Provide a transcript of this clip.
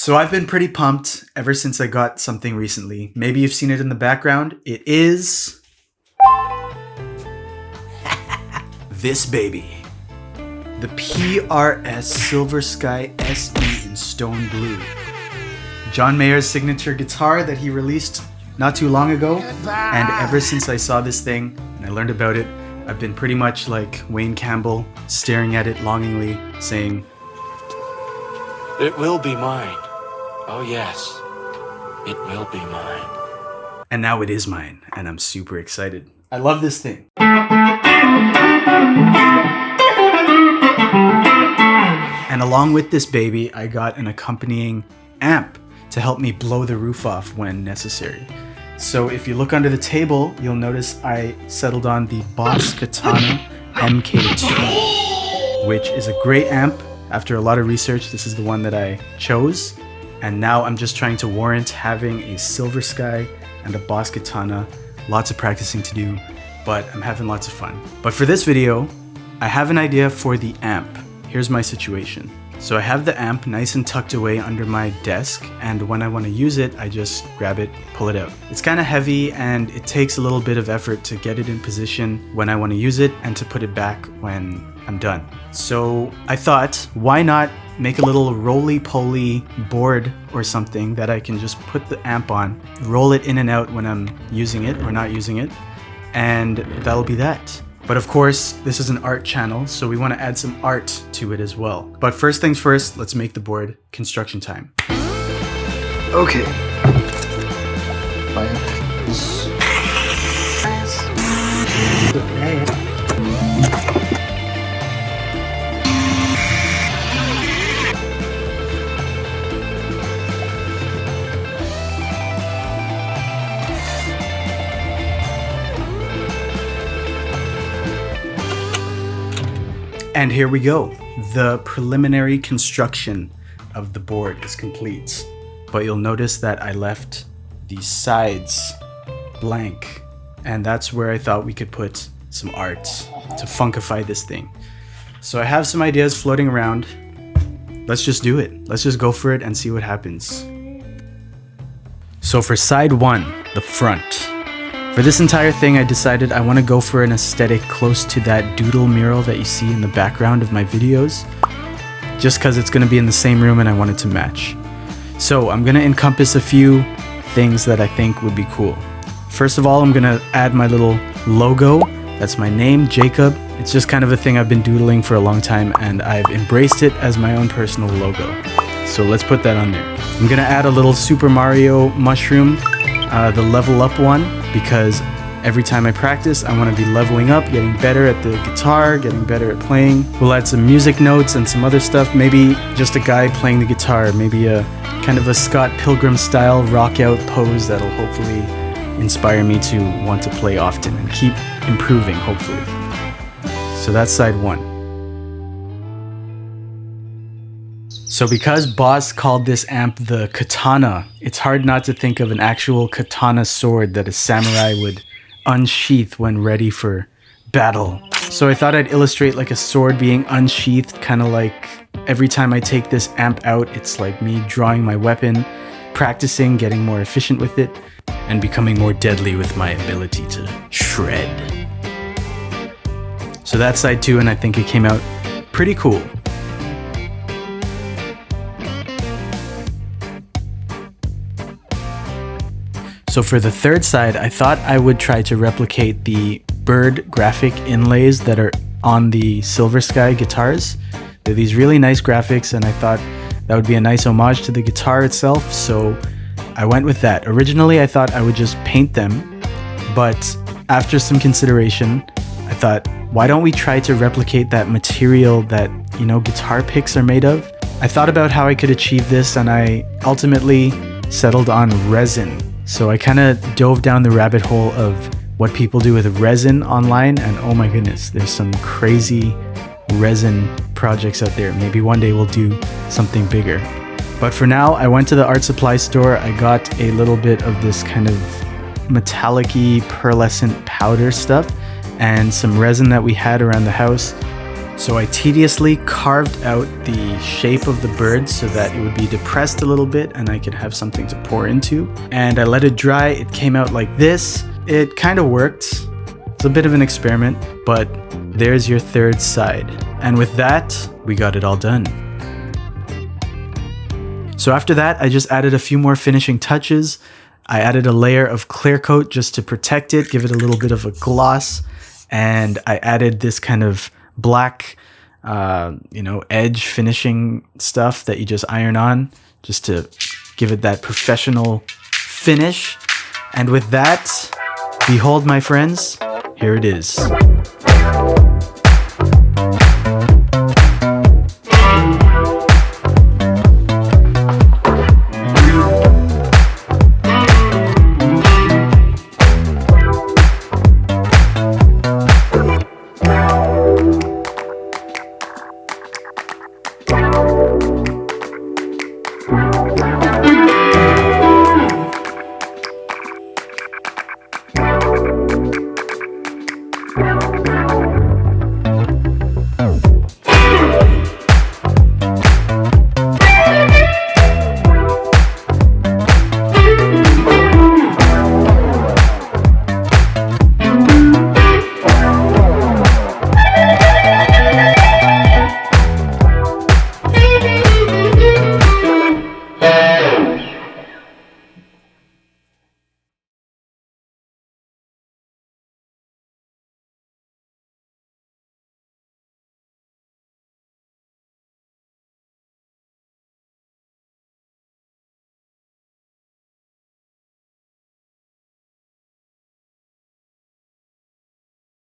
So I've been pretty pumped ever since I got something recently. Maybe you've seen it in the background. It is this baby. The PRS Silver Sky SE in stone blue. John Mayer's signature guitar that he released not too long ago. And ever since I saw this thing and I learned about it, I've been pretty much like Wayne Campbell, staring at it longingly, saying, "It will be mine. Oh yes, it will be mine." And now it is mine, and I'm super excited. I love this thing. And along with this baby, I got an accompanying amp to help me blow the roof off when necessary. So if you look under the table, you'll notice I settled on the Boss KATANA MKII, which is a great amp. After a lot of research, this is the one that I chose. And now I'm just trying to warrant having a Silver Sky and a Boss KATANA. Lots of practicing to do, but I'm having lots of fun. But for this video, I have an idea for the amp. Here's my situation. So I have the amp nice and tucked away under my desk, and when I want to use it, I just grab it, pull it out. It's kind of heavy and it takes a little bit of effort to get it in position when I want to use it and to put it back when I'm done. So I thought, why not make a little roly-poly board or something that I can just put the amp on, roll it in and out when I'm using it or not using it, and that'll be that. But of course, this is an art channel, so we want to add some art to it as well. But first things first, let's make the board. Construction time. Okay. And here we go. The preliminary construction of the board is complete. But you'll notice that I left the sides blank. And that's where I thought we could put some art to funkify this thing. So I have some ideas floating around. Let's just do it. Let's just go for it and see what happens. So for side one, the front. For this entire thing, I decided I want to go for an aesthetic close to that doodle mural that you see in the background of my videos, just because it's going to be in the same room and I want it to match. So I'm going to encompass a few things that I think would be cool. First of all, I'm going to add my little logo. That's my name, Jacob. It's just kind of a thing I've been doodling for a long time, and I've embraced it as my own personal logo. So let's put that on there. I'm going to add a little Super Mario mushroom, the level up one, because every time I practice, I want to be leveling up, getting better at the guitar, getting better at playing. We'll add some music notes and some other stuff, maybe just a guy playing the guitar, maybe a kind of a Scott Pilgrim style rock out pose that'll hopefully inspire me to want to play often and keep improving, hopefully. So that's side one. So because Boss called this amp the katana, it's hard not to think of an actual katana sword that a samurai would unsheath when ready for battle. So I thought I'd illustrate like a sword being unsheathed, kind of like every time I take this amp out, it's like me drawing my weapon, practicing, getting more efficient with it, and becoming more deadly with my ability to shred. So that's side two, and I think it came out pretty cool. So for the third side, I thought I would try to replicate the bird graphic inlays that are on the Silver Sky guitars. They're these really nice graphics, and I thought that would be a nice homage to the guitar itself, so I went with that. Originally, I thought I would just paint them, but after some consideration, I thought, why don't we try to replicate that material that, you know, guitar picks are made of? I thought about how I could achieve this, and I ultimately settled on resin. So I kind of dove down the rabbit hole of what people do with resin online, and oh my goodness, there's some crazy resin projects out there. Maybe one day we'll do something bigger. But for now, I went to the art supply store. I got a little bit of this kind of metallic-y pearlescent powder stuff and some resin that we had around the house. So I tediously carved out the shape of the bird so that it would be depressed a little bit and I could have something to pour into. And I let it dry. It came out like this. It kind of worked. It's a bit of an experiment, but there's your third side. And with that, we got it all done. So after that, I just added a few more finishing touches. I added a layer of clear coat just to protect it, give it a little bit of a gloss. And I added this kind of black, edge finishing stuff that you just iron on just to give it that professional finish. And with that, behold, my friends, here it is.